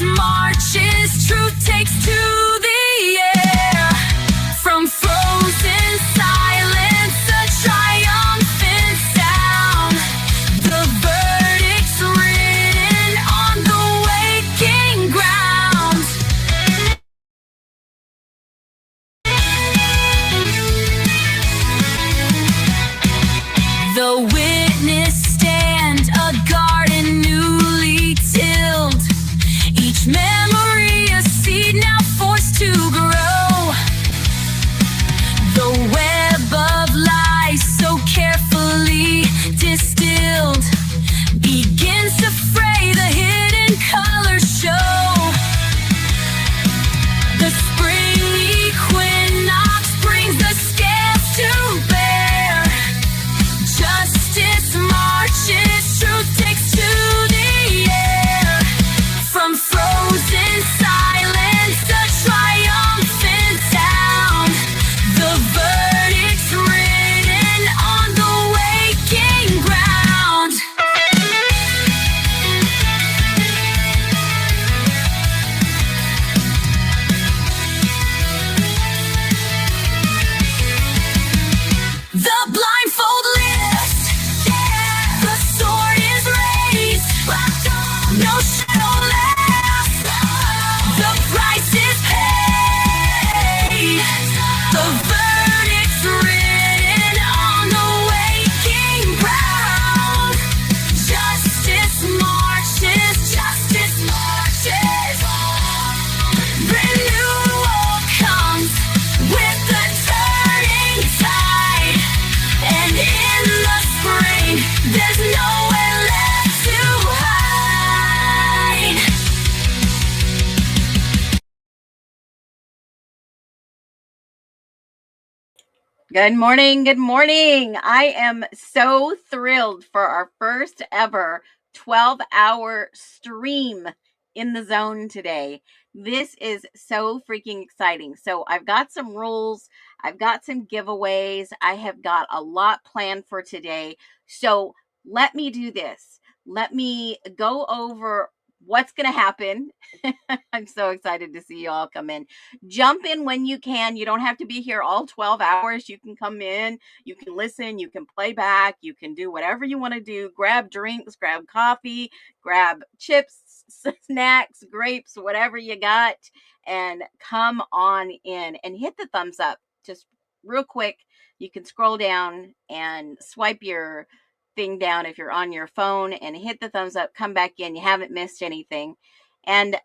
marches, truth takes to the air. From frozen silence, a triumphant sound. The verdict's written on the waking ground. The witness stand, a garden newly tilled. Each memory a seed now forced to grow. The web of lies so carefully distilled begins to fray, the hidden colors show. The spring equinox brings the scales to bear. Justice marches, truth takes to the air. From frozen silence, a triumphant sound. The verdict's written on the waking ground. The blindfold lifts, the sword is raised, no shadow left, the price is paid. The verdict's written on the waking ground. Justice marches, justice marches. Renewal comes with the turning tide. And in the spring, there's nowhere left to hide. Good morning. Good morning. I am so thrilled for our first ever 12-hour stream in the zone today. This is so freaking exciting. So I've got some rules. I've got some giveaways. I have got a lot planned for today. So let me do this. Let me go over what's going to happen. I'm so excited to see you all come in. Jump in when you can. You don't have to be here all 12 hours. You can come in, you can listen, you can play back, you can do whatever you want to do. Grab drinks, grab coffee, grab chips, snacks, grapes, whatever you got, and come on in and hit the thumbs up. Just real quick, you can scroll down and swipe your thing down if you're on your phone and hit the thumbs up. Come back in. You haven't missed anything. And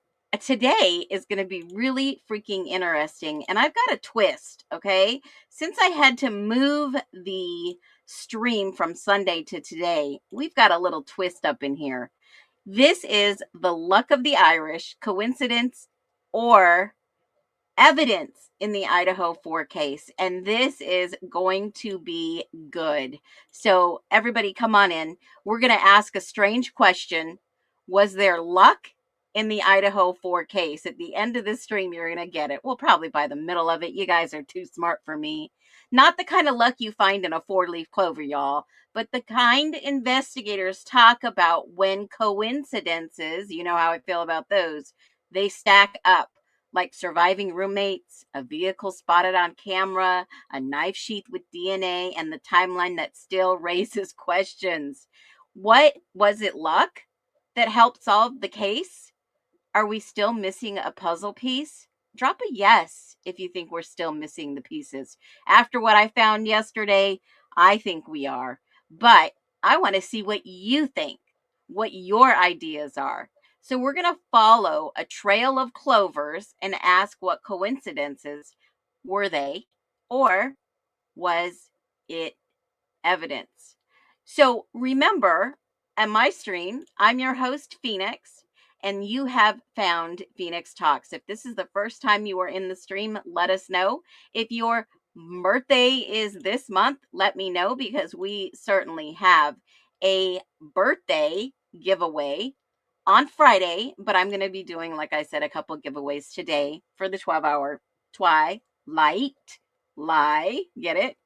today is going to be really freaking interesting. And I've got a twist, okay? Since I had to move the stream from Sunday to today, we've got a little twist up in here. This is the luck of the Irish, coincidence or evidence in the IDAHO4 case. And this is going to be good. So everybody come on in. We're going to ask a strange question. Was there luck in the IDAHO4 case? At the end of this stream, you're going to get it. Well, probably by the middle of it. You guys are too smart for me. Not the kind of luck you find in a 4-leaf clover, y'all, but the kind investigators talk about when coincidences, you know how I feel about those, they stack up. Like surviving roommates, a vehicle spotted on camera, a knife sheath with DNA, and the timeline that still raises questions. What was it, luck that helped solve the case? Are we still missing a puzzle piece? Drop a yes if you think we're still missing the pieces. After what I found yesterday, I think we are. But I want to see what you think, what your ideas are. So we're going to follow a trail of clovers and ask what coincidences were they, or was it evidence? So remember, at my stream, I'm your host, Phoenix, and you have found Phoenix Talks. If this is the first time you are in the stream, let us know. If your birthday is this month, let me know, because we certainly have a birthday giveaway on Friday, but I'm going to be doing, like I said, a couple giveaways today for the 12-hour Twilight lie, get it?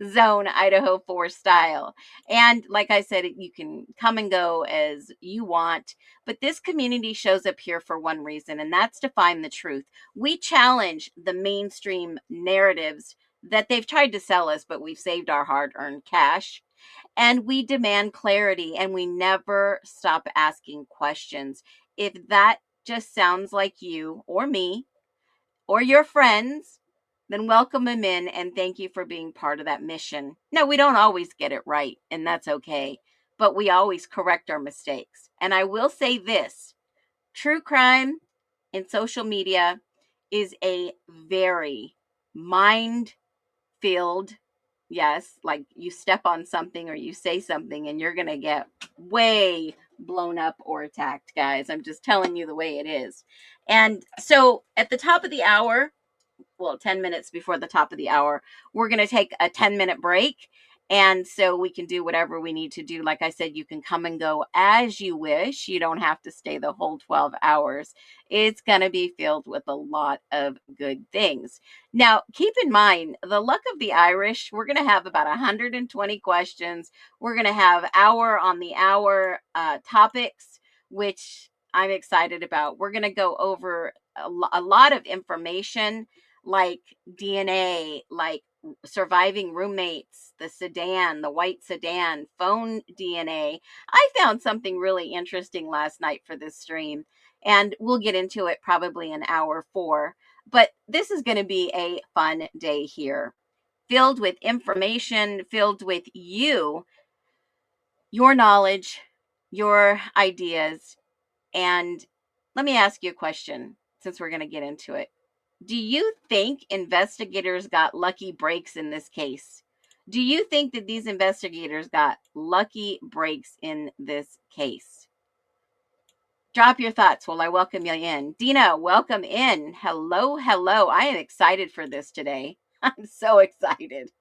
Zone, Idaho 4 style. And like I said, you can come and go as you want, but this community shows up here for one reason, and that's to find the truth. We challenge the mainstream narratives that they've tried to sell us, but we've saved our hard earned cash. And we demand clarity, and we never stop asking questions. If that just sounds like you or me or your friends, then welcome them in and thank you for being part of that mission. No, we don't always get it right, and that's okay, but we always correct our mistakes. And I will say this: true crime in social media is a very mind filled, yes, like you step on something or you say something and you're going to get way blown up or attacked, guys. I'm just telling you the way it is. And so at the top of the hour, well, 10 minutes before the top of the hour, we're going to take a 10-minute break. And so we can do whatever we need to do. Like I said, you can come and go as you wish. You don't have to stay the whole 12 hours. It's going to be filled with a lot of good things. Now, keep in mind, the luck of the Irish, we're going to have about 120 questions. We're going to have hour on the hour topics, which I'm excited about. We're going to go over a lot of information like DNA, like surviving roommates, the sedan, the white sedan, phone DNA. I found something really interesting last night for this stream, and we'll get into it probably in hour 4. But this is going to be a fun day here, filled with information, filled with you, your knowledge, your ideas. And let me ask you a question since we're going to get into it. Do you think investigators got lucky breaks in this case? Do you think that these investigators got lucky breaks in this case? Drop your thoughts while I welcome you in. Dina, welcome in. Hello, hello. I am excited for this today. I'm so excited.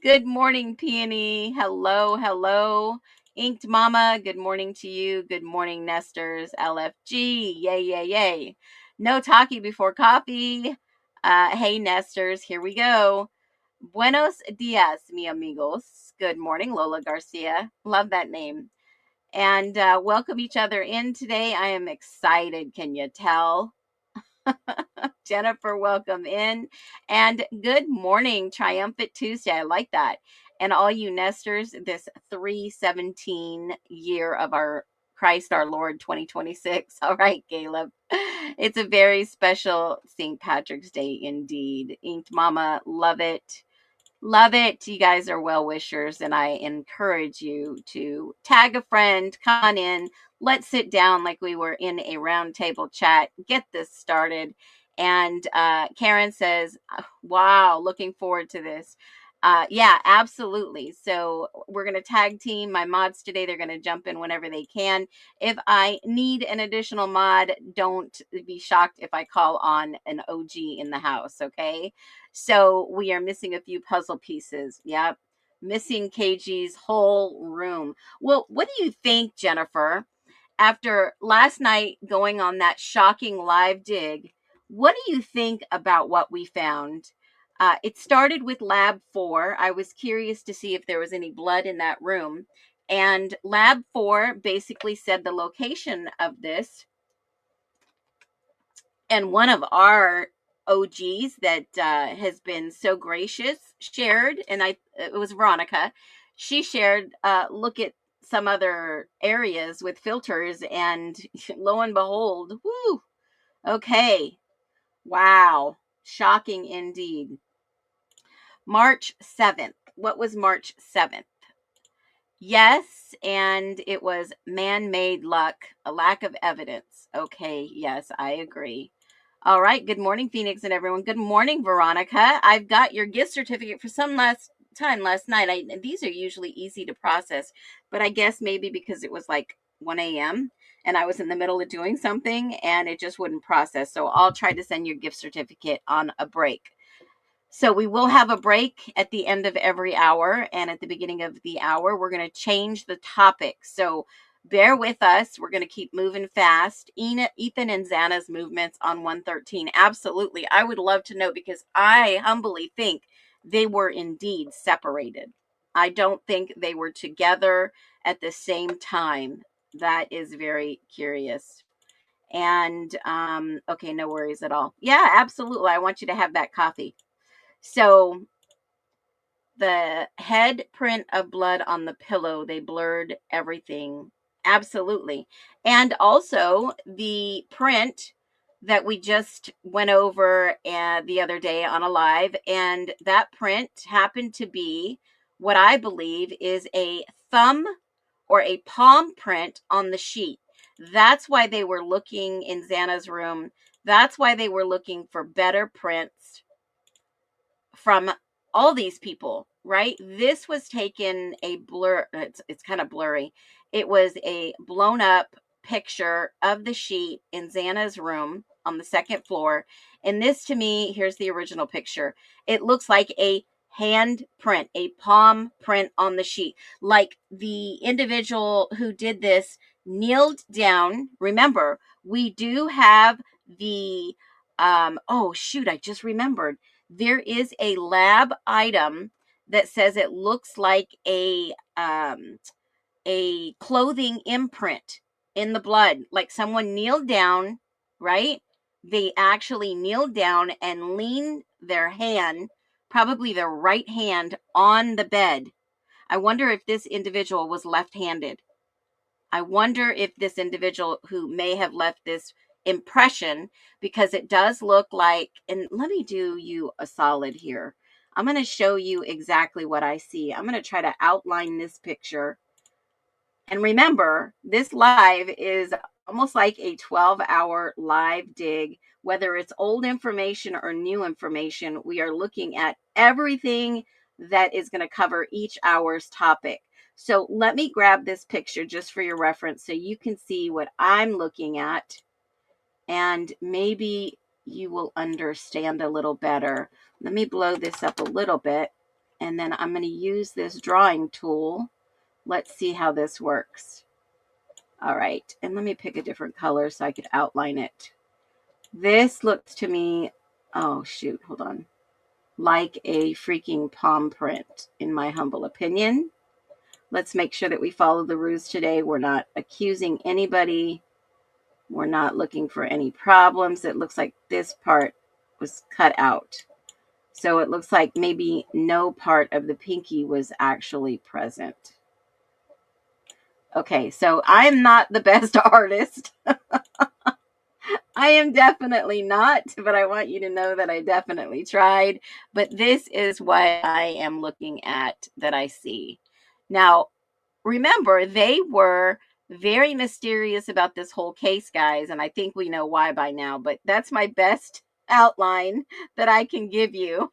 Good morning, Peony. Hello, hello. Inked Mama, good morning to you. Good morning, Nesters. LFG, yay, yay, yay. No talkie before coffee. Hey, Nesters, here we go. Buenos dias, mi amigos. Good morning, Lola Garcia. Love that name. And welcome each other in today. I am excited. Can you tell? Jennifer, welcome in. And good morning, Triumphant Tuesday. I like that. And all you nesters, this 317 year of our Christ our Lord 2026. All right, Caleb. It's a very special St. Patrick's Day indeed. Inked Mama, love it. Love it. You guys are well wishers, and I encourage you to tag a friend, come on in. Let's sit down like we were in a roundtable chat. Get this started. And Karen says, wow, looking forward to this. Yeah, absolutely. So we're going to tag team my mods today. They're going to jump in whenever they can. If I need an additional mod, don't be shocked if I call on an OG in the house, okay? So we are missing a few puzzle pieces. Yep. Missing KG's whole room. Well, what do you think, Jennifer? After last night going on that shocking live dig, what do you think about what we found? It started with Lab 4. I was curious to see if there was any blood in that room. And Lab 4 basically said the location of this. And one of our OGs that has been so gracious shared, and it was Veronica. She shared, look at some other areas with filters, and lo and behold, whoo, okay, wow, shocking indeed. March 7th. What was March 7th? Yes, and it was man-made luck, a lack of evidence. Okay, yes, I agree. All right, good morning, Phoenix and everyone. Good morning, Veronica. I've got your gift certificate for some last night. These are usually easy to process, but I guess maybe because it was like 1 a.m. and I was in the middle of doing something and it just wouldn't process. So I'll try to send your gift certificate on a break. So we will have a break at the end of every hour, and at the beginning of the hour, we're going to change the topic. So bear with us. We're going to keep moving fast. Ethan and Xana's movements on 113. Absolutely. I would love to know, because I humbly think they were indeed separated. I don't think they were together at the same time. That is very curious. And okay, no worries at all. Yeah, absolutely. I want you to have that coffee. So the head print of blood on the pillow, they blurred everything. Absolutely. And also the print that we just went over the other day on a live, and that print happened to be what I believe is a thumb or a palm print on the sheet. That's why they were looking in Xana's room. That's why they were looking for better prints from all these people, right? This was taken a blur. It's kind of blurry. It was a blown up picture of the sheet in Xana's room on the second floor. And this, to me, here's the original picture. It looks like a hand print, a palm print on the sheet. Like the individual who did this kneeled down. Remember, we do have the, oh shoot, I just remembered, there is a lab item that says it looks like a clothing imprint in the blood, like someone kneeled down, right? They actually kneeled down and leaned their hand, probably their right hand, on the bed. I wonder if this individual was left-handed. I wonder if this individual who may have left this impression, because it does look like, and let me do you a solid here. I'm going to show you exactly what I see. I'm going to try to outline this picture. And remember, this live is almost like a 12-hour live dig. Whether it's old information or new information, we are looking at everything that is going to cover each hour's topic. So let me grab this picture just for your reference so you can see what I'm looking at, and maybe you will understand a little better. Let me blow this up a little bit, and then I'm going to use this drawing tool. Let's see how this works. All right, and let me pick a different color so I could outline it. This looks to me, oh shoot, hold on, like a freaking palm print, in my humble opinion. Let's make sure that we follow the rules today. We're not accusing anybody. We're not looking for any problems. It looks like this part was cut out. So it looks like maybe no part of the pinky was actually present. Okay, so I'm not the best artist. I am definitely not, but I want you to know that I definitely tried. But this is what I am looking at that I see. Now, remember, they were very mysterious about this whole case, guys, and I think we know why by now, but that's my best outline that I can give you.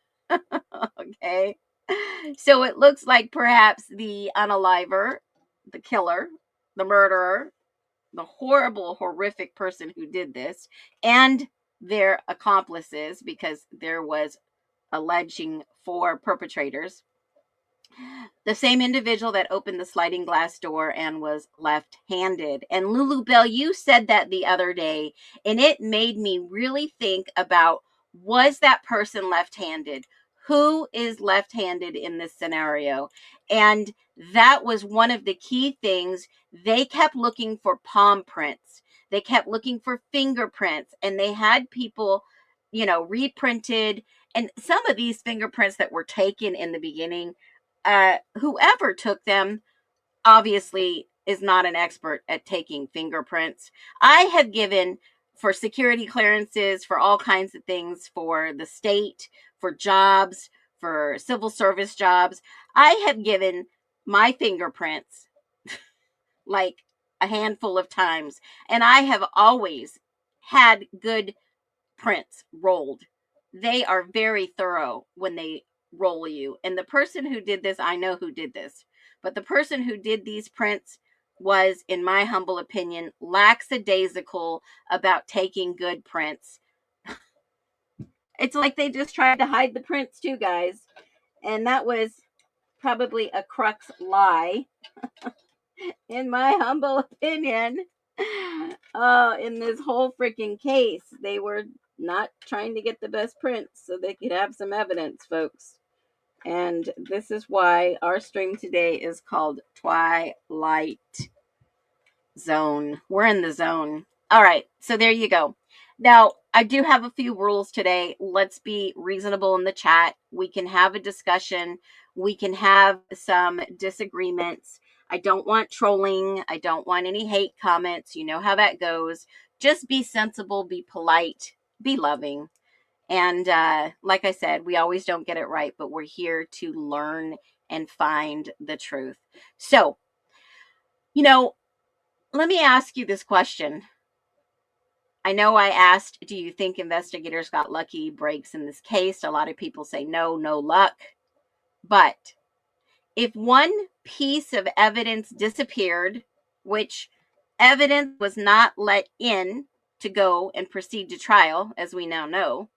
Okay. So it looks like perhaps the unaliver, the killer, the murderer, the horrible, horrific person who did this, and their accomplices, because there was alleging 4 perpetrators. The same individual that opened the sliding glass door and was left-handed. And Lulu Bell, you said that the other day, and it made me really think about, was that person left-handed? Who is left-handed in this scenario? And that was one of the key things. They kept looking for palm prints. They kept looking for fingerprints, and they had people, reprinted. And some of these fingerprints that were taken in the beginning, whoever took them obviously is not an expert at taking fingerprints. I have given for security clearances, for all kinds of things, for the state, for jobs, for civil service jobs. I have given my fingerprints like a handful of times, and I have always had good prints rolled. They are very thorough when they roll you. And the person who did this, I know who did this, but the person who did these prints was, in my humble opinion, lackadaisical about taking good prints. It's like they just tried to hide the prints too, guys. And that was probably a crux lie. in my humble opinion, in this whole freaking case, they were not trying to get the best prints so they could have some evidence, folks. And this is why our stream today is called Twilight Zone. We're in the zone. All right, so there you go. Now, I do have a few rules today. Let's be reasonable in the chat. We can have a discussion. We can have some disagreements. I don't want trolling. I don't want any hate comments. You know how that goes. Just be sensible, be polite, be loving. And like I said, we always don't get it right, but we're here to learn and find the truth. So, let me ask you this question. I know I asked, do you think investigators got lucky breaks in this case? A lot of people say no, no luck. But if one piece of evidence disappeared, which evidence was not let in to go and proceed to trial, as we now know,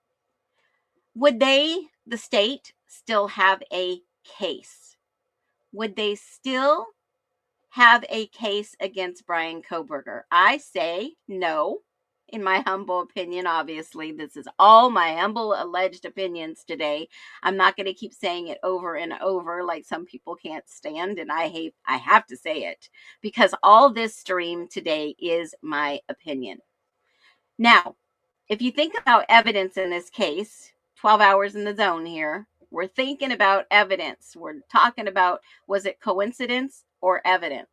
would they, the state, still have a case? Would they still have a case against Brian Kohberger? I say no. In my humble opinion, obviously, this is all my humble alleged opinions today. I'm not going to keep saying it over and over like some people can't stand, and I have to say it because all this stream today is my opinion. Now, if you think about evidence in this case, 12 hours in the zone here, we're thinking about evidence. We're talking about, was it coincidence or evidence?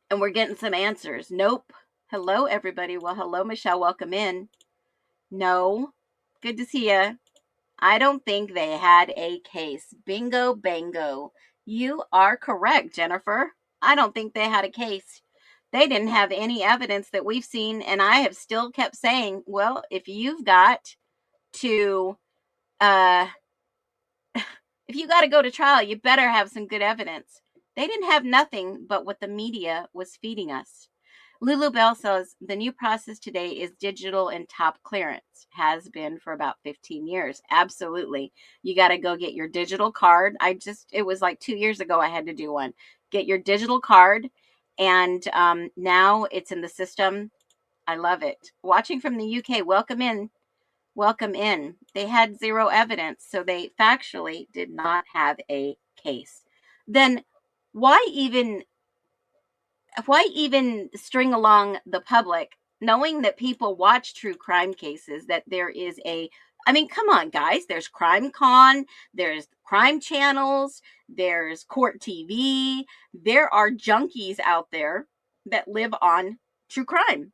And we're getting some answers. Nope. Hello, everybody. Well, hello, Michelle. Welcome in. No. Good to see you. I don't think they had a case. Bingo, bango. You are correct, Jennifer. I don't think they had a case. They didn't have any evidence that we've seen. And I have still kept saying, well, if you've got to, if you got to go to trial, you better have some good evidence. They didn't have nothing but what the media was feeding us. Lulu Bell says the new process today is digital and top clearance. Has been for about 15 years. Absolutely. You got to go get your digital card. It was like 2 years ago I had to do one. Get your digital card. And now it's in the system. I love it. Watching from the UK. Welcome in. Welcome in. They had zero evidence, so they factually did not have a case. Then why even string along the public knowing that people watch true crime cases, that there is come on, guys, there's Crime Con, there's crime channels, there's Court TV, there are junkies out there that live on true crime.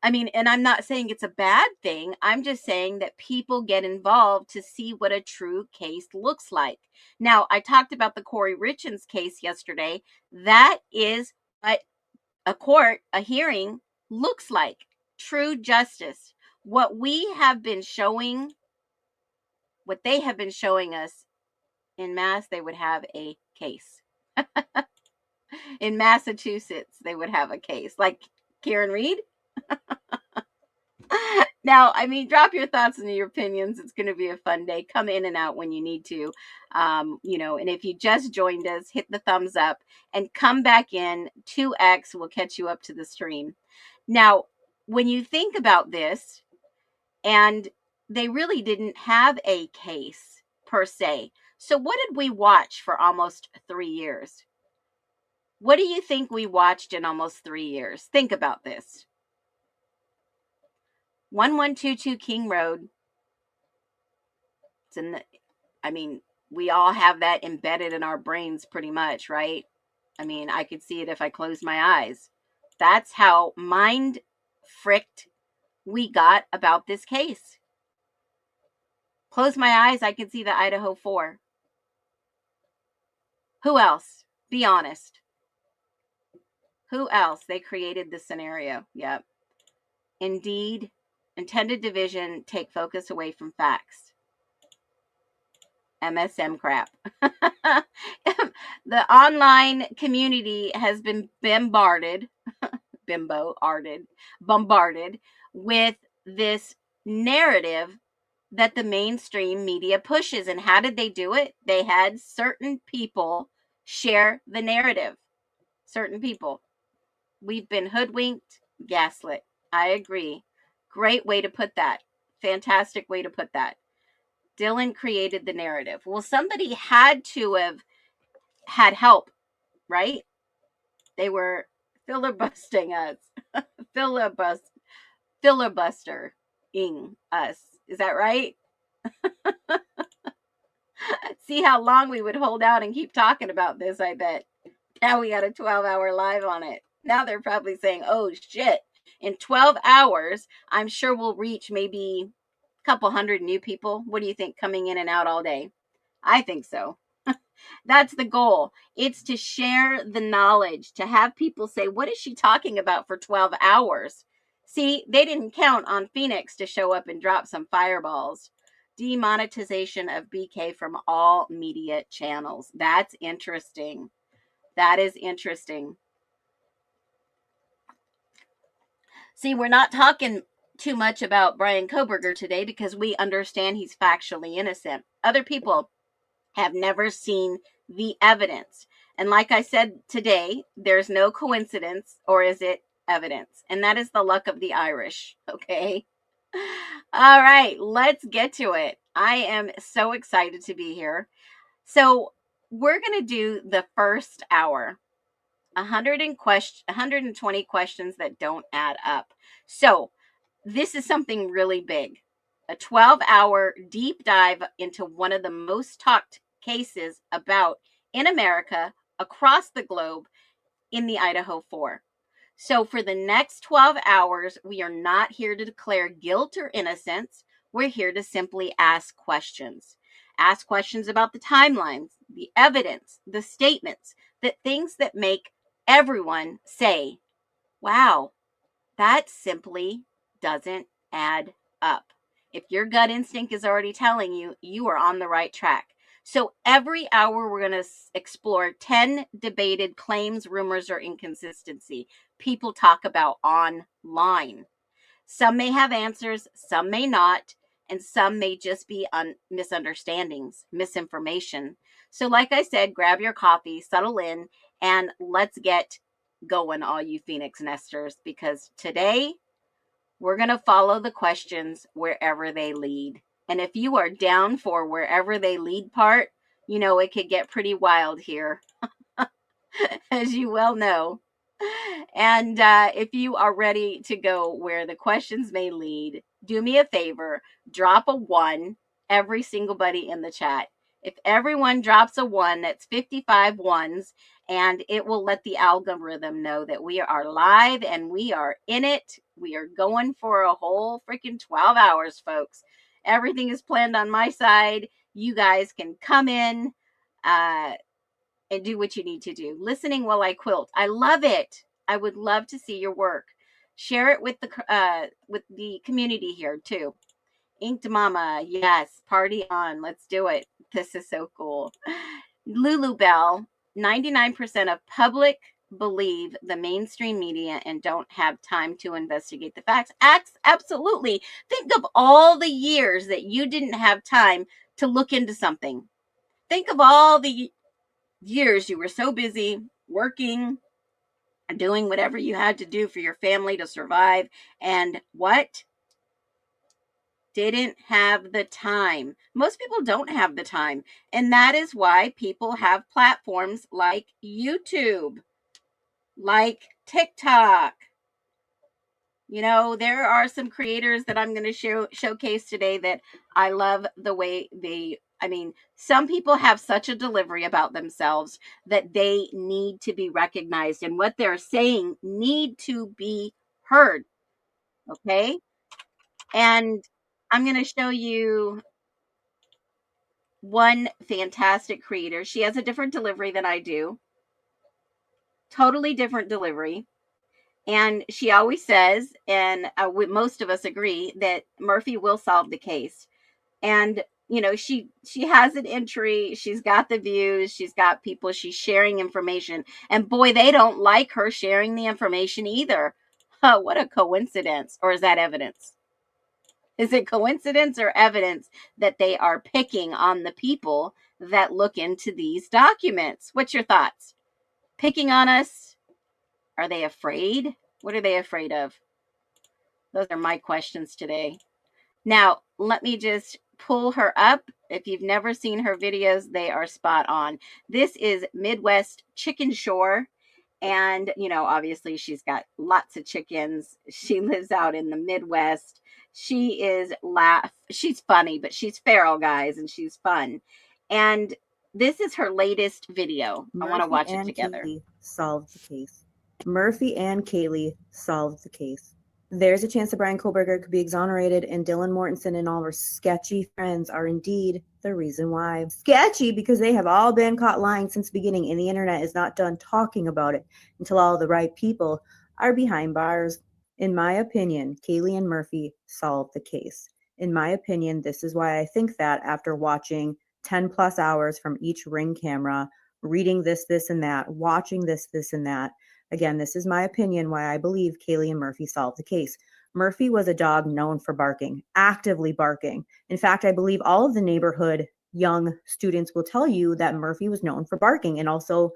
And I'm not saying it's a bad thing. I'm just saying that people get involved to see what a true case looks like. Now, I talked about the Corey Richens case yesterday. That is what a hearing looks like. True justice. What they have been showing us in Mass, they would have a case. In Massachusetts, they would have a case. Like Karen Reed. Now, drop your thoughts and your opinions. It's going to be a fun day. Come in and out when you need to. And if you just joined us, hit the thumbs up and come back in. 2X will catch you up to the stream. Now, when you think about this, and they really didn't have a case per se. So what did we watch for almost 3 years? What do you think we watched in almost 3 years? Think about this. 1122 King Road. It's in we all have that embedded in our brains pretty much, right? I could see it if I closed my eyes. That's how mind fricked we got about this case. Close my eyes, I could see the IDAHO4. Who else? Be honest. Who else? They created this scenario. Yep. Indeed, intended division, take focus away from facts. MSM crap. The online community has been bombarded with this narrative that the mainstream media pushes. And how did they do it? They had certain people share the narrative. Certain people. We've been hoodwinked, gaslit. I agree. Great way to put that. Fantastic way to put that. Dylan created the narrative. Well, somebody had to have had help, right? They were filibustering us. Filibustering us. Is that right? See how long we would hold out and keep talking about this, I bet. Now we got a 12-hour live on it. Now they're probably saying, oh shit. In 12 hours, I'm sure we'll reach maybe a couple hundred new people. What do you think, coming in and out all day? I think so. That's the goal. It's to share the knowledge, to have people say, what is she talking about for 12 hours? See, they didn't count on Phoenix to show up and drop some fireballs. Demonetization of BK from all media channels. That's interesting. That is interesting. See, we're not talking too much about Brian Koberger today because we understand he's factually innocent. Other people have never seen the evidence. And like I said today, there's no coincidence, or is it evidence? And that is the luck of the Irish, okay? All right, let's get to it. I am so excited to be here. So, we're going to do the first hour. 120 questions that don't add up. So, this is something really big. A 12-hour deep dive into one of the most talked cases about in America, across the globe, in the IDAHO4. So for the next 12 hours, we are not here to declare guilt or innocence. We're here to simply ask questions. Ask questions about the timelines, the evidence, the statements, the things that make everyone say, wow, that simply doesn't add up. If your gut instinct is already telling you, you are on the right track. So every hour, we're going to explore 10 debated claims, rumors, or inconsistency people talk about online. Some may have answers, some may not, and some may just be misunderstandings, misinformation. So like I said, grab your coffee, settle in, and let's get going, all you Phoenix nesters, because today we're going to follow the questions wherever they lead. And if you are down for wherever they lead part, you know, it could get pretty wild here, as you well know. And if you are ready to go where the questions may lead, do me a favor, drop a 1, every single buddy in the chat. If everyone drops a 1, that's 55 ones, and it will let the algorithm know that we are live and we are in it. We are going for a whole freaking 12 hours, folks. Everything is planned on my side. You guys can come in and do what you need to do. Listening while I quilt. I love it. I would love to see your work. Share it with the community here too. Inked Mama, yes, party on. Let's do it. This is so cool. Lulu Bell, 99% of public believe the mainstream media and don't have time to investigate the facts. Absolutely. Think of all the years that you didn't have time to look into something. Think of all the years you were so busy working, doing whatever you had to do for your family to survive, and what? Didn't have the time. Most people don't have the time, and that is why people have platforms like YouTube, like TikTok. You know, there are some creators that I'm going to showcase today that I love the way some people have such a delivery about themselves that they need to be recognized, and what they're saying need to be heard. Okay. And I'm going to show you one fantastic creator. She has a different delivery than I do. Totally different delivery. And she always says, and most of us agree, that Murphy will solve the case. And you know, she has an entry, she's got the views, she's got people, she's sharing information, and boy, they don't like her sharing the information either. What a coincidence. Or is that evidence? Is it coincidence or evidence that they are picking on the people that look into these documents? What's your thoughts? Picking on us? Are they afraid? What are they afraid of? Those are my questions today. Now, let me just pull her up. If you've never seen her videos, they are spot on. This is Midwest Chicken Shore. And, obviously she's got lots of chickens. She lives out in the Midwest. She's funny, but she's feral, guys, and she's fun. And this is her latest video. I want to watch it together. Kaylee solved the case. Murphy and Kaylee solved the case. There's a chance that Brian Kohlberger could be exonerated, and Dylan Mortensen and all her sketchy friends are indeed the reason why. Sketchy because they have all been caught lying since the beginning, and the internet is not done talking about it until all the right people are behind bars. In my opinion, Kaylee and Murphy solved the case. In my opinion, this is why I think that after watching 10 plus hours from each Ring camera, reading this, and that, watching this, and that. Again, this is my opinion why I believe Kaylee and Murphy solved the case. Murphy was a dog known for barking, actively barking. In fact, I believe all of the neighborhood young students will tell you that Murphy was known for barking and also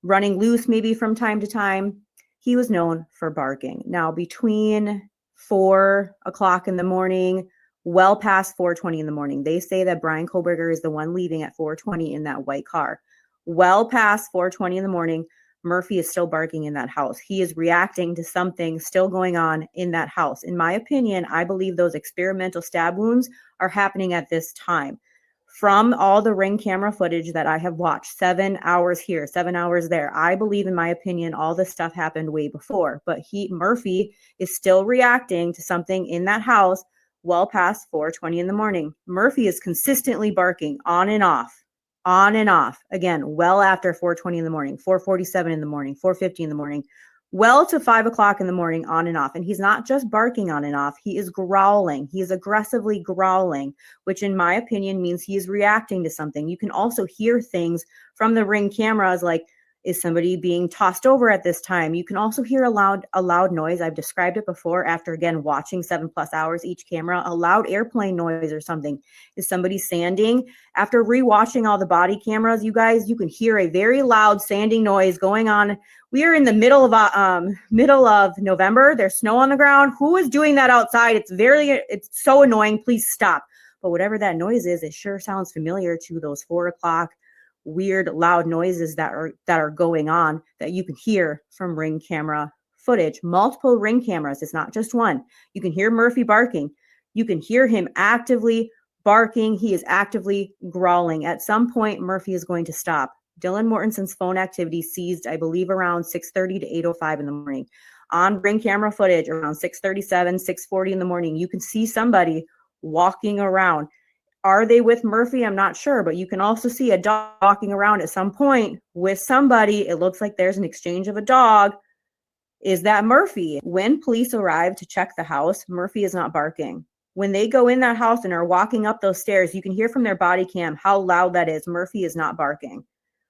running loose maybe from time to time. He was known for barking. Now, between 4 o'clock in the morning, well past 4:20 in the morning, they say that Brian Kohlberger is the one leaving at 4:20 in that white car. Well past 4:20 in the morning, Murphy is still barking in that house. He is reacting to something still going on in that house. In my opinion, I believe those experimental stab wounds are happening at this time. From all the Ring camera footage that I have watched, 7 hours here, 7 hours there, I believe, in my opinion, all this stuff happened way before. But Murphy is still reacting to something in that house well past 4:20 in the morning. Murphy is consistently barking on and off. Again, well after 4:20 in the morning, 4:47 in the morning, 4:50 in the morning, well to 5 o'clock in the morning, on and off. And he's not just barking on and off. He is growling. He is aggressively growling, which in my opinion means he is reacting to something. You can also hear things from the Ring cameras like, is somebody being tossed over at this time? You can also hear a loud noise. I've described it before after, again, watching 7 plus hours each camera, a loud airplane noise or something. Is somebody sanding? After rewatching all the body cameras, you guys, you can hear a very loud sanding noise going on. We are in the middle of November. There's snow on the ground. Who is doing that outside? It's so annoying. Please stop. But whatever that noise is, it sure sounds familiar to those 4 o'clock weird loud noises that are going on that you can hear from Ring camera footage. Multiple Ring cameras. It's not just one. You can hear Murphy barking. You can hear him actively barking. He is actively growling. At some point, Murphy is going to stop. Dylan Mortensen's phone activity ceased, I believe, around 6:30 to 8:05 in the morning. On Ring camera footage, around 6:37, 6:40 in the morning, you can see somebody walking around. Are they with Murphy? I'm not sure, but you can also see a dog walking around at some point with somebody. It looks like there's an exchange of a dog. Is that Murphy? When police arrive to check the house, Murphy is not barking. When they go in that house and are walking up those stairs, you can hear from their body cam how loud that is. Murphy is not barking.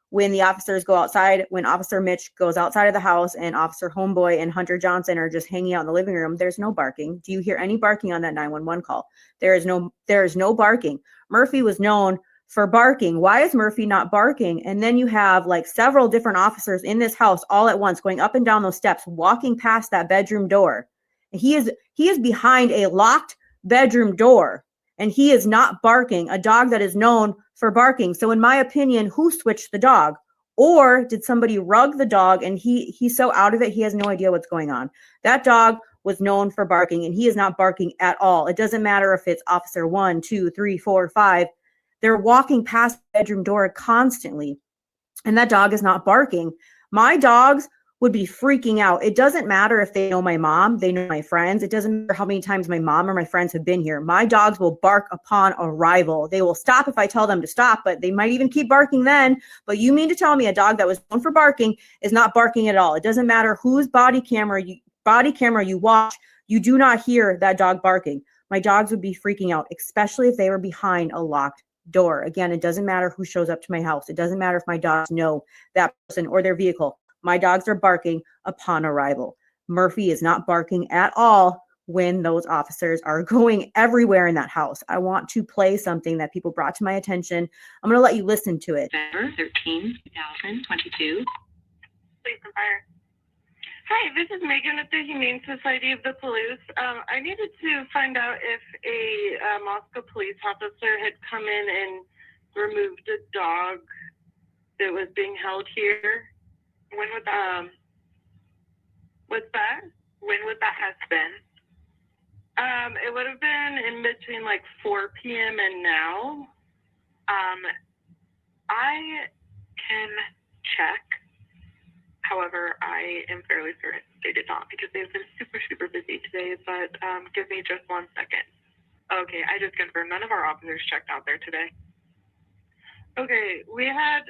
When the officers go outside, when Officer Mitch goes outside of the house and Officer Homeboy and Hunter Johnson are just hanging out in the living room, there's no barking. Do you hear any barking on that 911 call? There is no barking. Murphy was known for barking. Why is Murphy not barking? And then you have like several different officers in this house all at once going up and down those steps, walking past that bedroom door. And he is behind a locked bedroom door. And he is not barking, a dog that is known for barking. So in my opinion, who switched the dog? Or did somebody rug the dog and he's so out of it, he has no idea what's going on? That dog was known for barking and he is not barking at all. It doesn't matter if it's Officer 1, 2, 3, 4, 5. They're walking past the bedroom door constantly. And that dog is not barking. My dogs would be freaking out. It doesn't matter if they know my mom, they know my friends. It doesn't matter how many times my mom or my friends have been here. My dogs will bark upon arrival. They will stop if I tell them to stop, but they might even keep barking then. But you mean to tell me a dog that was known for barking is not barking at all? It doesn't matter whose body camera you watch, you do not hear that dog barking. My dogs would be freaking out, especially if they were behind a locked door. Again, it doesn't matter who shows up to my house. It doesn't matter if my dogs know that person or their vehicle. My dogs are barking upon arrival. Murphy is not barking at all when those officers are going everywhere in that house. I want to play something that people brought to my attention. I'm going to let you listen to it. November 13, 2022. Police and fire. Hi, this is Megan at the Humane Society of the Palouse. I needed to find out if a Moscow police officer had come in and removed a dog that was being held here. When would that? What's that? When would that have been? It would have been in between like 4 p.m. and now. I can check. However, I am fairly certain they did not because they've been super, super busy today, but give me just 1 second. Okay, I just confirmed none of our officers checked out there today. Okay, we had,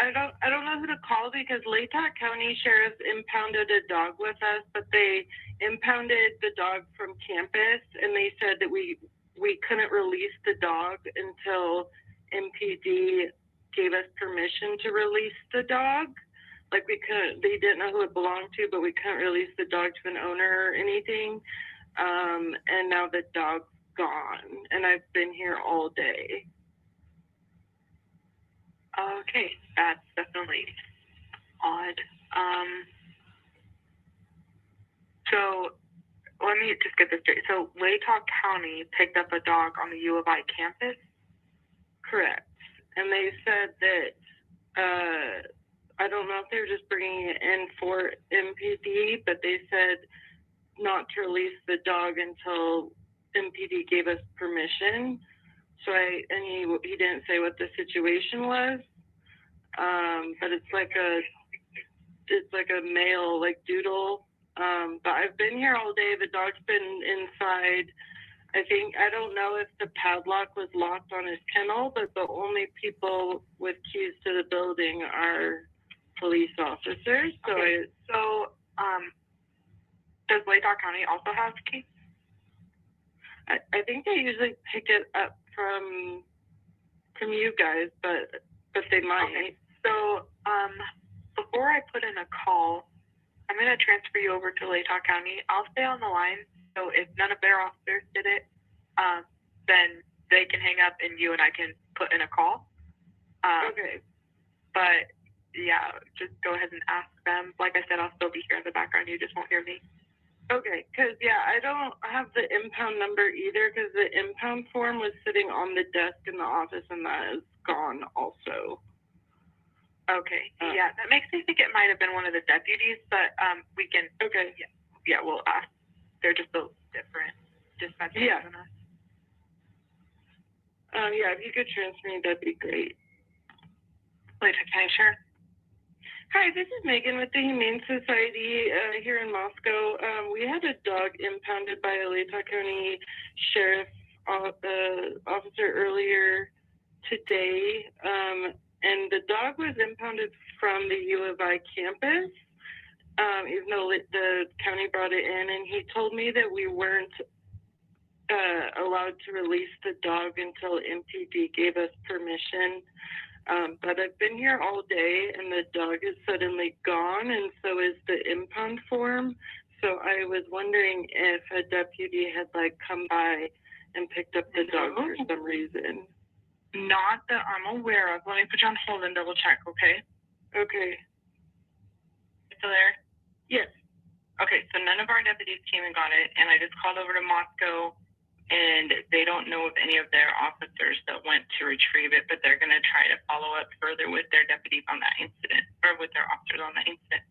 I don't know who to call because Latah County Sheriff impounded a dog with us, but they impounded the dog from campus and they said that we couldn't release the dog until MPD gave us permission to release the dog. Like they didn't know who it belonged to, but we couldn't release the dog to an owner or anything. And now the dog's gone and I've been here all day. Okay, that's definitely odd. So let me just get this straight. So Latah County picked up a dog on the U of I campus? Correct. And they said that, I don't know if they were just bringing it in for MPD, but they said not to release the dog until MPD gave us permission. So he didn't say what the situation was, but it's like a male like doodle. But I've been here all day. The dog's been inside. I don't know if the padlock was locked on his kennel, but the only people with keys to the building are police officers. So okay. Does Latah County also have keys? I think they usually pick it up from you guys, but they might. Okay. So before I put in a call, I'm going to transfer you over to Latah County. I'll stay on the line. So if none of their officers did it, then they can hang up and you and I can put in a call. Okay. But yeah, just go ahead and ask them. Like I said, I'll still be here in the background. You just won't hear me. Okay, because I don't have the impound number either because the impound form was sitting on the desk in the office and that is gone also. Okay, yeah, that makes me think it might have been one of the deputies, but we can. Okay. Yeah, we'll ask. They're just a different dispatchers than us. Yeah, if you could transfer me, that'd be great. Latah County Sheriff. Hi, this is Megan with the Humane Society here in Moscow. We had a dog impounded by a Latah County Sheriff officer earlier today, and the dog was impounded from the U of I campus, even though the county brought it in, and he told me that we weren't allowed to release the dog until MPD gave us permission. But I've been here all day and the dog is suddenly gone, and so is the impound form. So I was wondering if a deputy had come by and picked up the dog for some reason. Not that I'm aware of. Let me put you on hold and double check, okay? Okay. Still there? Yes. Okay, so none of our deputies came and got it, and I just called over to Moscow, and they don't know of any of their officers that went to retrieve it, but they're going to try to follow up further with their deputies on that incident, or with their officers on that incident.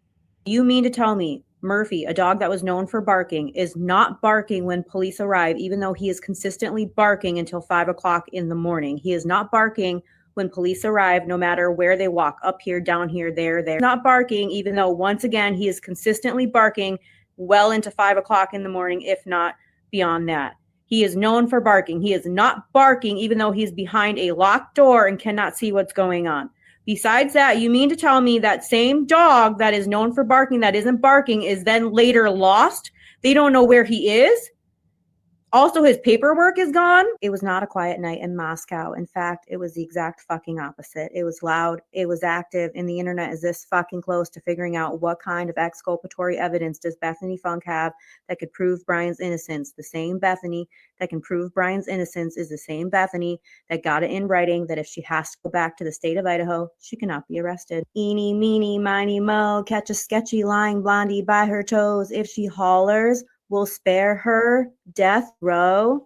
You mean to tell me Murphy, a dog that was known for barking, is not barking when police arrive, even though he is consistently barking until 5 o'clock in the morning? He is not barking when police arrive, no matter where they walk, up here, down here, there. Not barking, even though, once again, he is consistently barking well into 5 o'clock in the morning, if not beyond that. He is known for barking. He is not barking, even though he's behind a locked door and cannot see what's going on. Besides that, you mean to tell me that same dog that is known for barking, that isn't barking, is then later lost? They don't know where he is? Also, his paperwork is gone. It was not a quiet night in Moscow. In fact, it was the exact fucking opposite. It was loud, it was active, and the internet is this fucking close to figuring out what kind of exculpatory evidence does Bethany Funk have that could prove Brian's innocence. The same Bethany that can prove Brian's innocence is the same Bethany that got it in writing that if she has to go back to the state of Idaho, she cannot be arrested. Eeny, meeny, miny, mo, catch a sketchy lying blondie by her toes. If she hollers, we'll spare her death row.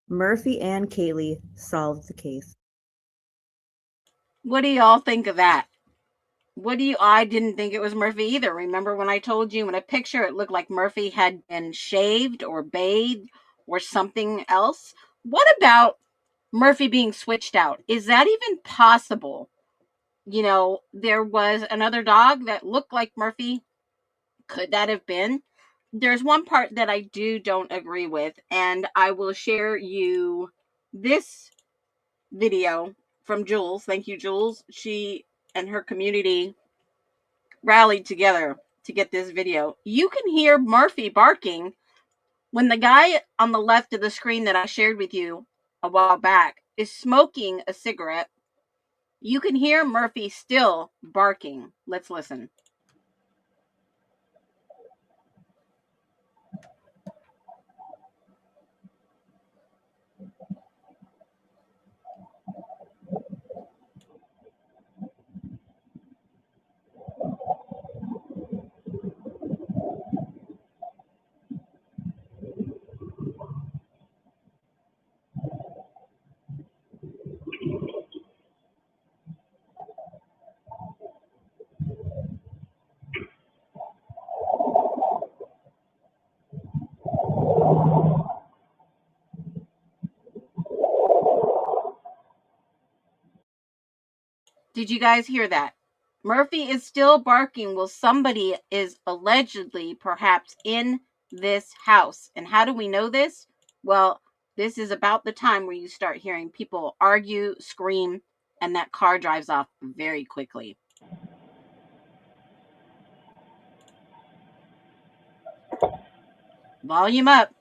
Murphy and Kaylee solved the case. What do y'all think of that? I didn't think it was Murphy either. Remember when I told you in a picture it looked like Murphy had been shaved or bathed or something else? What about Murphy being switched out? Is that even possible? You know, there was another dog that looked like Murphy. Could that have been? There's one part that I don't agree with, and I will share you this video from Jules. Thank you, Jules. She and her community rallied together to get this video. You can hear Murphy barking when the guy on the left of the screen that I shared with you a while back is smoking a cigarette. You can hear Murphy still barking. Let's listen. Did you guys hear that? Murphy is still barking while somebody is allegedly perhaps in this house. And how do we know this? Well, this is about the time where you start hearing people argue, scream, and that car drives off very quickly. Volume up.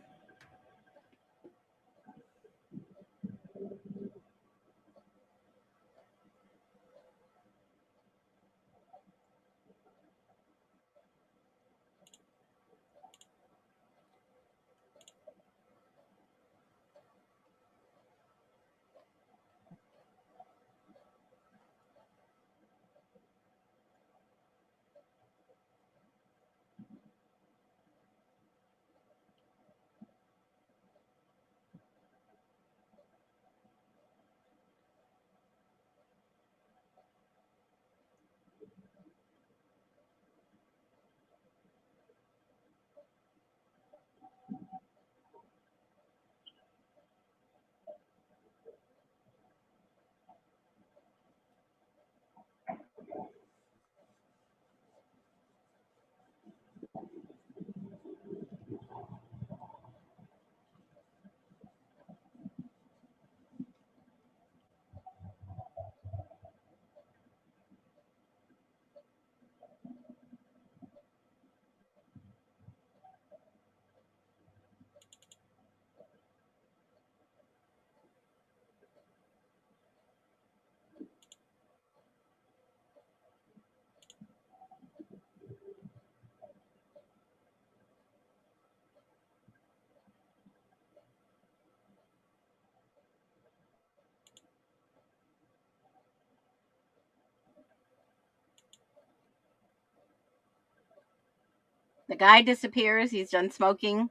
The guy disappears. He's done smoking.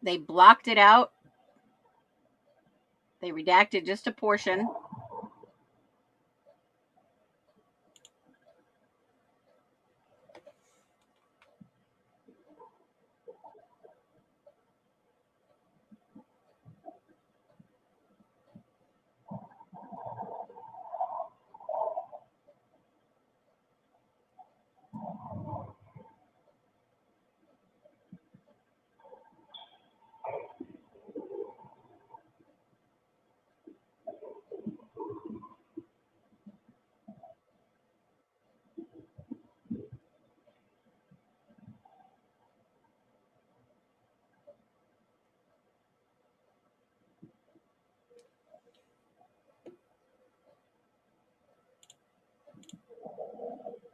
They blocked it out. They redacted just a portion.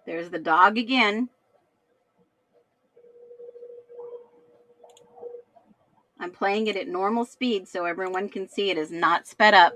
There's the dog again. I'm playing it at normal speed so everyone can see it is not sped up.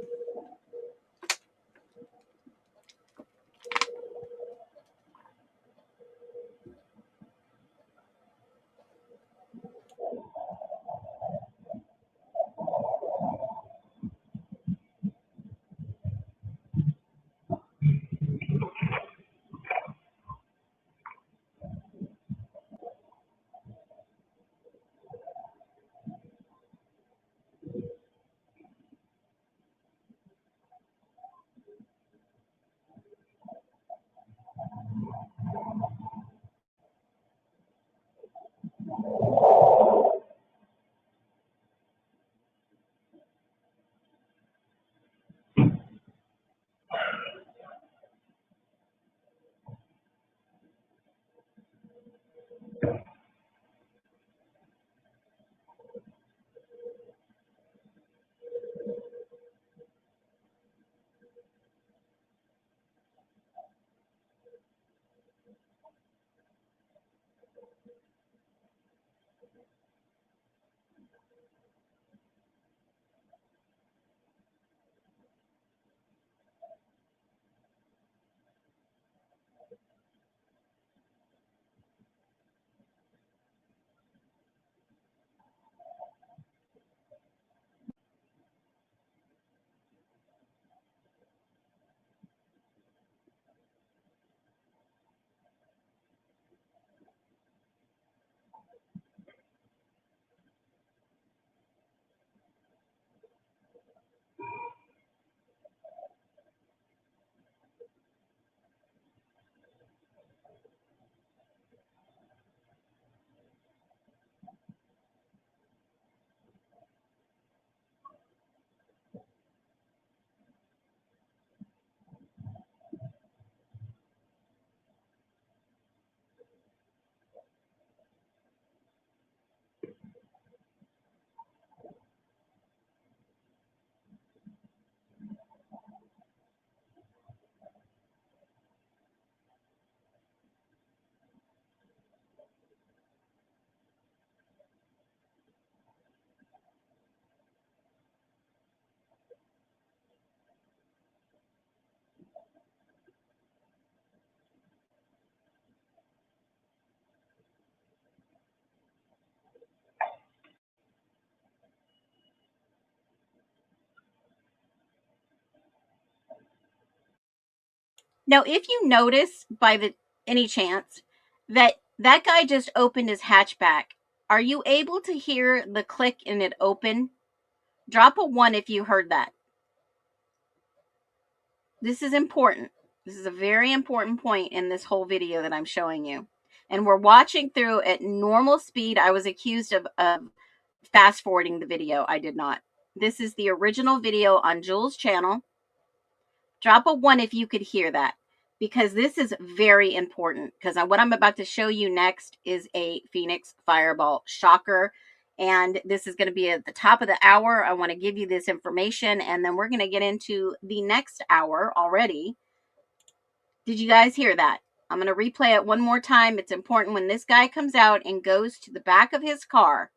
Now, if you notice by any chance that that guy just opened his hatchback, are you able to hear the click and it open? Drop a 1 if you heard that. This is important. This is a very important point in this whole video that I'm showing you. And we're watching through at normal speed. I was accused of fast forwarding the video. I did not. This is the original video on Jules' channel. Drop a 1 if you could hear that, because this is very important, because what I'm about to show you next is a Phoenix Fireball shocker. And this is going to be at the top of the hour. I want to give you this information, and then we're going to get into the next hour already. Did you guys hear that? I'm going to replay it one more time. It's important when this guy comes out and goes to the back of his car.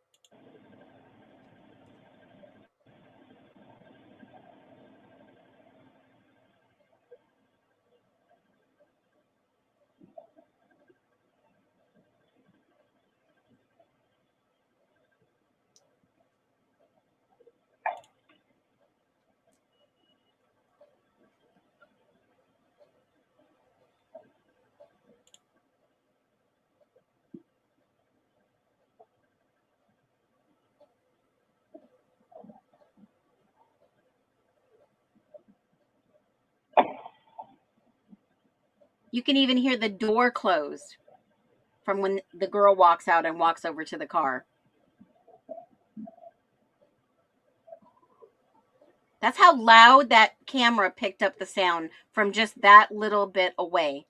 You can even hear the door close from when the girl walks out and walks over to the car. That's how loud that camera picked up the sound from just that little bit away.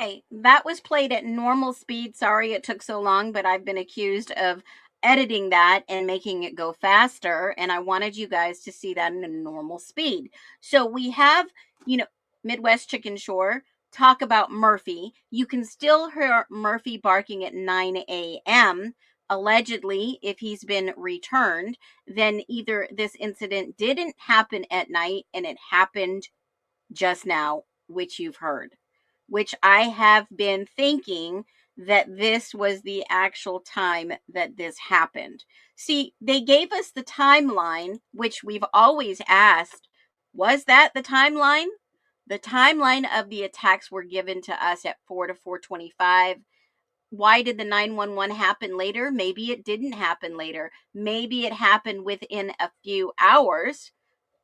Okay, that was played at normal speed. Sorry it took so long, but I've been accused of editing that and making it go faster, and I wanted you guys to see that in a normal speed. So we have, Midwest Chicken Shore talk about Murphy. You can still hear Murphy barking at 9 a.m. Allegedly, if he's been returned, then either this incident didn't happen at night and it happened just now, which you've heard, which I have been thinking that this was the actual time that this happened. See, they gave us the timeline, which we've always asked, was that the timeline? The timeline of the attacks were given to us at 4 to 4:25. Why did the 911 happen later? Maybe it didn't happen later. Maybe it happened within a few hours,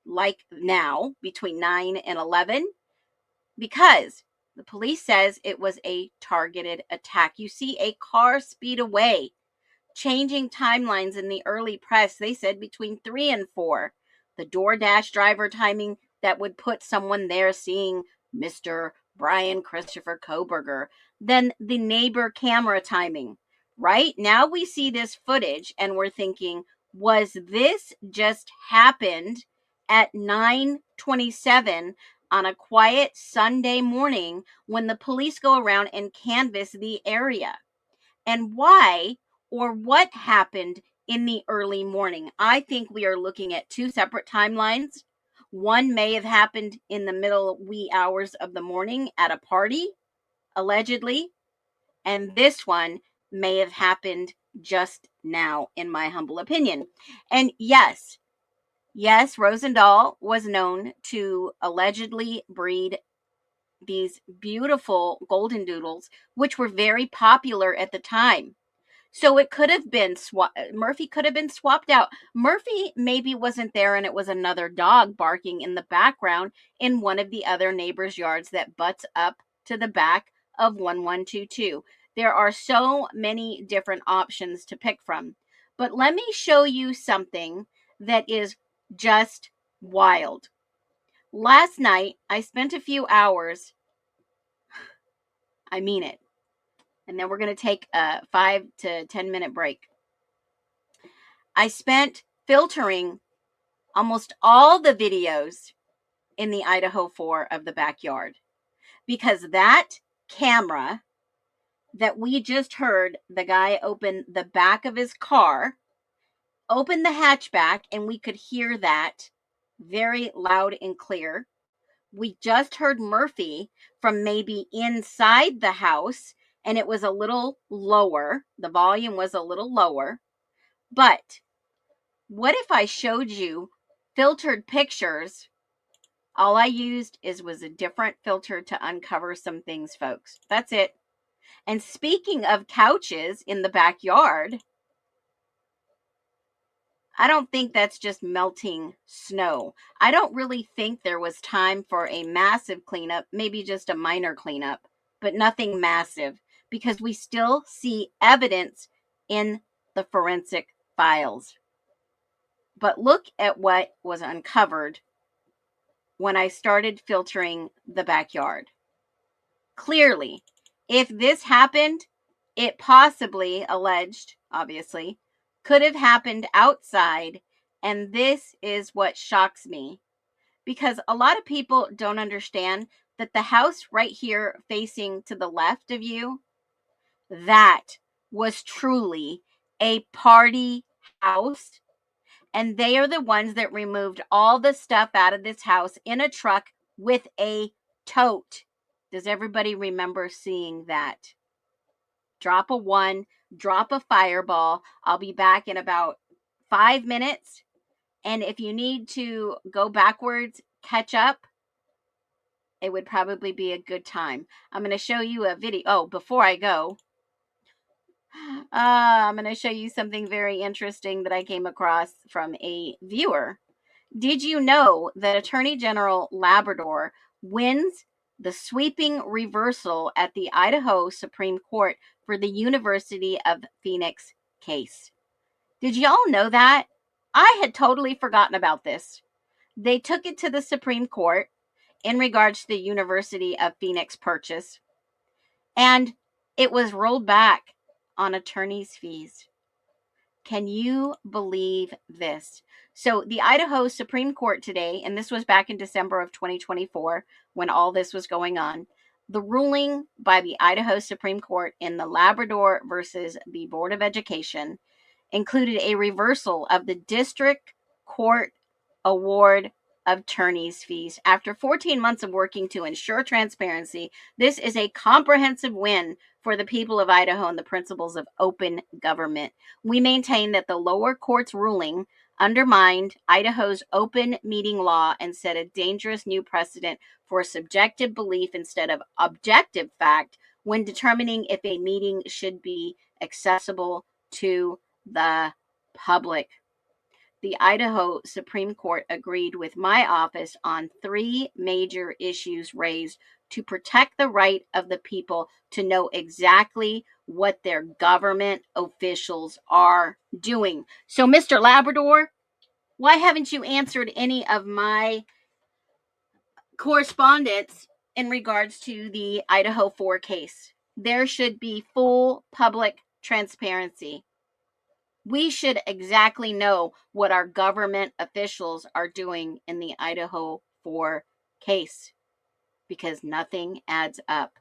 like now, between 9 and 11, because the police says it was a targeted attack. You see a car speed away. Changing timelines in the early press, they said between 3 and 4. The DoorDash driver timing that would put someone there seeing Mr. Brian Christopher Koberger. Then the neighbor camera timing. Right now we see this footage and we're thinking, was this just happened at 9:27 on a quiet Sunday morning when the police go around and canvass the area? And why or what happened in the early morning? I think we are looking at two separate timelines. One may have happened in the middle wee hours of the morning at a party, allegedly, and this one may have happened just now, in my humble opinion. And yes, Rosendahl was known to allegedly breed these beautiful golden doodles, which were very popular at the time. So it could have been Murphy could have been swapped out. Murphy maybe wasn't there and it was another dog barking in the background in one of the other neighbors' yards that butts up to the back of 1122. There are so many different options to pick from. But let me show you something that is just wild. Last night, I spent a few hours, I mean it, and then we're going to take a 5 to 10 minute break. I spent filtering almost all the videos in the IDAHO4 of the backyard, because that camera that we just heard the guy open the back of his car, open the hatchback, and we could hear that very loud and clear. We just heard Murphy from maybe inside the house, and it was a little lower. The volume was a little lower. But what if I showed you filtered pictures? All I used was a different filter to uncover some things, folks. That's it. And speaking of couches in the backyard, I don't think that's just melting snow. I don't really think there was time for a massive cleanup, maybe just a minor cleanup, but nothing massive, because we still see evidence in the forensic files. But look at what was uncovered when I started filtering the backyard. Clearly, if this happened, it possibly, alleged, obviously, could have happened outside. And this is what shocks me, because a lot of people don't understand that the house right here facing to the left of you, that was truly a party house. And they are the ones that removed all the stuff out of this house in a truck with a tote. Does everybody remember seeing that? Drop a 1, drop a fireball. I'll be back in about 5 minutes. And if you need to go backwards, catch up, it would probably be a good time. I'm going to show you a video. Oh, before I go, I'm going to show you something very interesting that I came across from a viewer. Did you know that Attorney General Labrador wins the sweeping reversal at the Idaho Supreme Court for the University of Phoenix case? Did y'all know that? I had totally forgotten about this. They took it to the Supreme Court in regards to the University of Phoenix purchase. And it was rolled back on attorney's fees. Can you believe this? So the Idaho Supreme Court today, and this was back in December of 2024 when all this was going on, the ruling by the Idaho Supreme Court in the Labrador versus the Board of Education included a reversal of the district court award of attorney's fees. After 14 months of working to ensure transparency, this is a comprehensive win for the people of Idaho and the principles of open government. We maintain that the lower court's ruling undermined Idaho's open meeting law and set a dangerous new precedent for subjective belief instead of objective fact when determining if a meeting should be accessible to the public. The Idaho Supreme Court agreed with my office on 3 major issues raised to protect the right of the people to know exactly what their government officials are doing. So, Mr. Labrador, why haven't you answered any of my correspondence in regards to the IDAHO4 case? There should be full public transparency. We should exactly know what our government officials are doing in the IDAHO4 case because nothing adds up.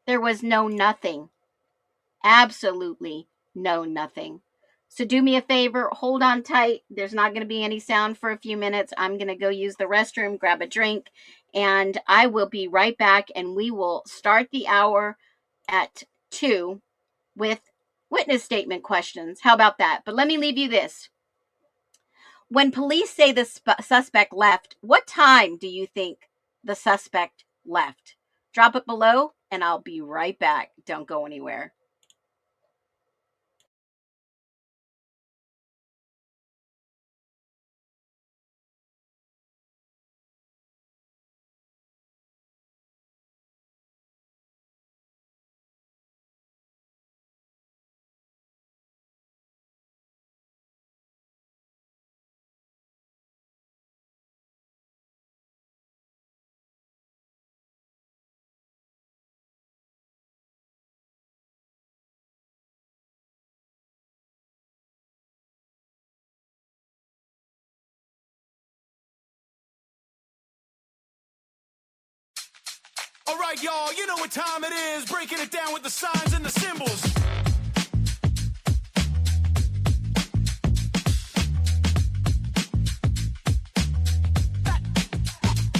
There was no nothing. Absolutely no nothing. So do me a favor, hold on tight. There's not going to be any sound for a few minutes. I'm going to go use the restroom, grab a drink, and I will be right back, and we will start the hour at 2 with witness statement questions. How about that? But let me leave you this. When police say the suspect left, what time do you think the suspect left? Drop it below, and I'll be right back. Don't go anywhere. All right, y'all, you know what time it is. Breaking it down with the signs and the symbols.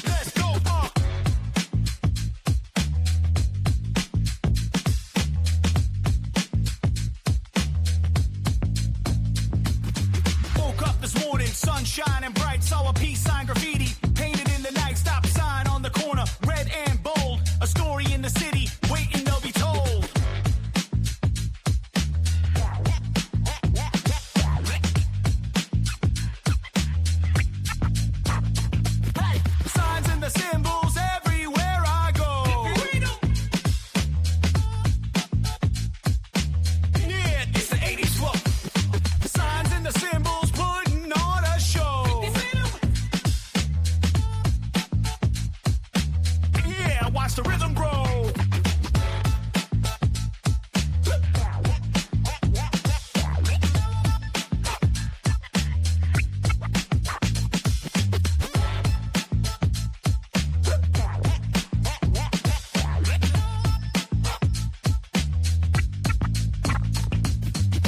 Let's go, Woke up this morning, sun shining bright, saw a peace sign graffiti painted in the night. Stop sign on the corner, red and bold. A story in the city, waiting to be told. Signs and the symbols everywhere I go. Yeah, it's the 80s flow. Signs and the symbols putting on a show. Yeah, watch the rhythm grow.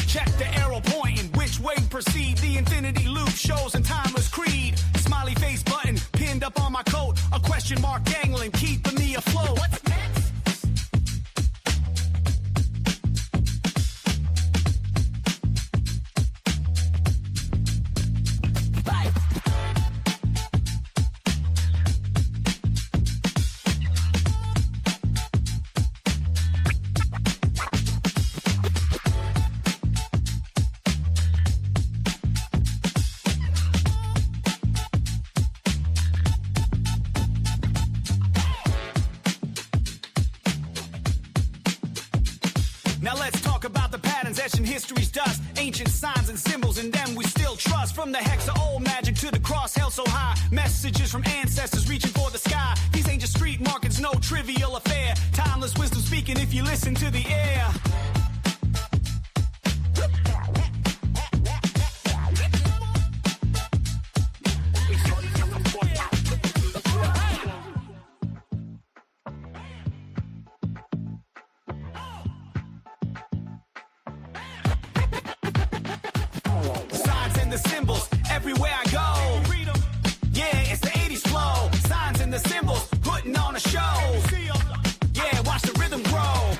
Check the arrow pointing, which way proceed. The infinity loop shows and timeless creed. Smiley face button pinned up on my coat. A question mark dangling, keeping me afloat. What's next? Now let's talk about the patterns etching history's dust. Ancient signs and symbols, and them we still trust. From the hex of old magic to the cross held so high. Messages from ancestors reaching for the sky. These ancient street markets, no trivial affair. Timeless wisdom speaking speaking if you listen to the air. Signs and the symbols everywhere I go. Yeah, it's the 80s flow. Signs and the symbols putting on a show. Yeah, watch the rhythm grow.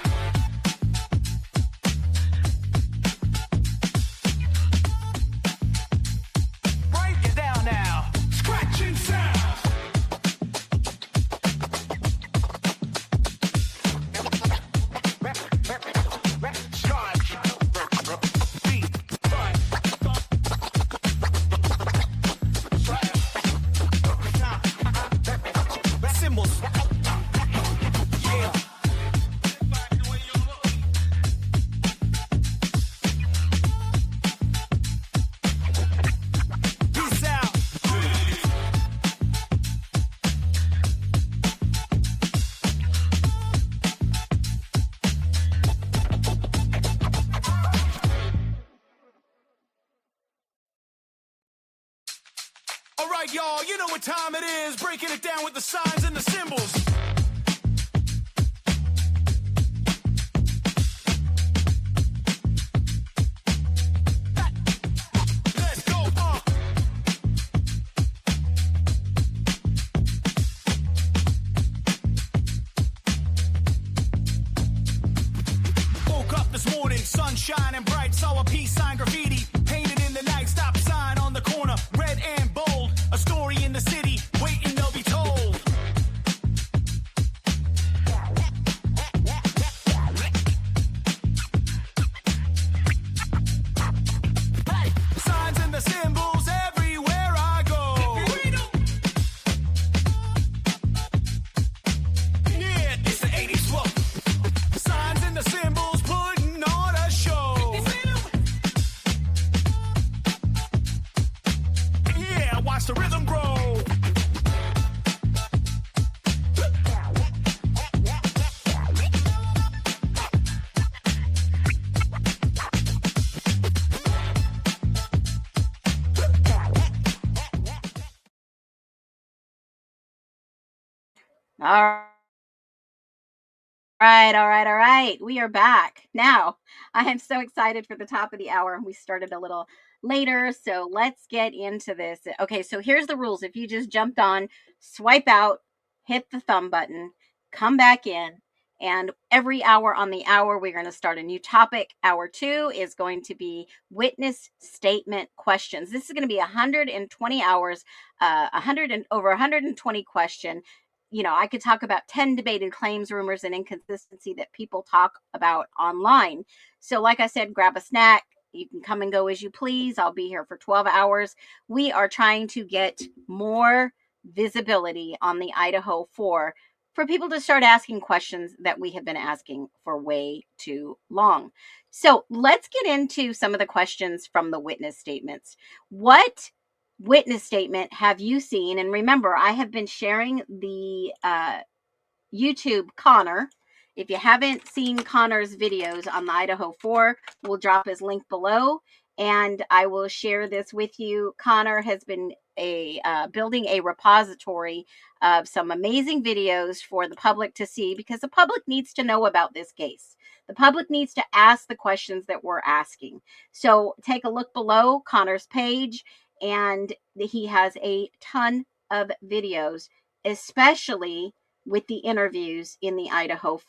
Break it down now. Scratching sound. Symbols. Yeah. Peace out. All right, y'all, you know what time it is. Breaking it down with the signs and the symbols. Let's go. Woke up this morning, sun shining bright, saw a peace sign graffiti painted in the night. Stop sign on the corner, red and bold. A story in the city, waiting to be told. Signs and the symbols everywhere I go. Yeah, it's the 80s flow. Signs and the symbols putting on a show. Yeah, watch the rhythm grow. All right. We are back. Now, I am so excited for the top of the hour. We started a little later, so let's get into this. Okay, so here's the rules. If you just jumped on, swipe out, hit the thumb button, come back in, and every hour on the hour, we're going to start a new topic. Hour 2 is going to be witness statement questions. This is going to be 120 hours, over 120 question. You know, I could talk about 10 debated claims, rumors, and inconsistency that people talk about online. So like I said, grab a snack. You can come and go as you please. I'll be here for 12 hours. We are trying to get more visibility on the Idaho 4 for people to start asking questions that we have been asking for way too long. So let's get into some of the questions from the witness statements. What witness statement have you seen? And remember, I have been sharing the YouTube Connor. If you haven't seen Connor's videos on the Idaho 4, we'll drop his link below, and I will share this with you. Connor has been building a repository of some amazing videos for the public to see, because the public needs to know about this case. The public needs to ask the questions that we're asking. So take a look below Connor's page, and he has a ton of videos, especially with the interviews in the Idaho 4.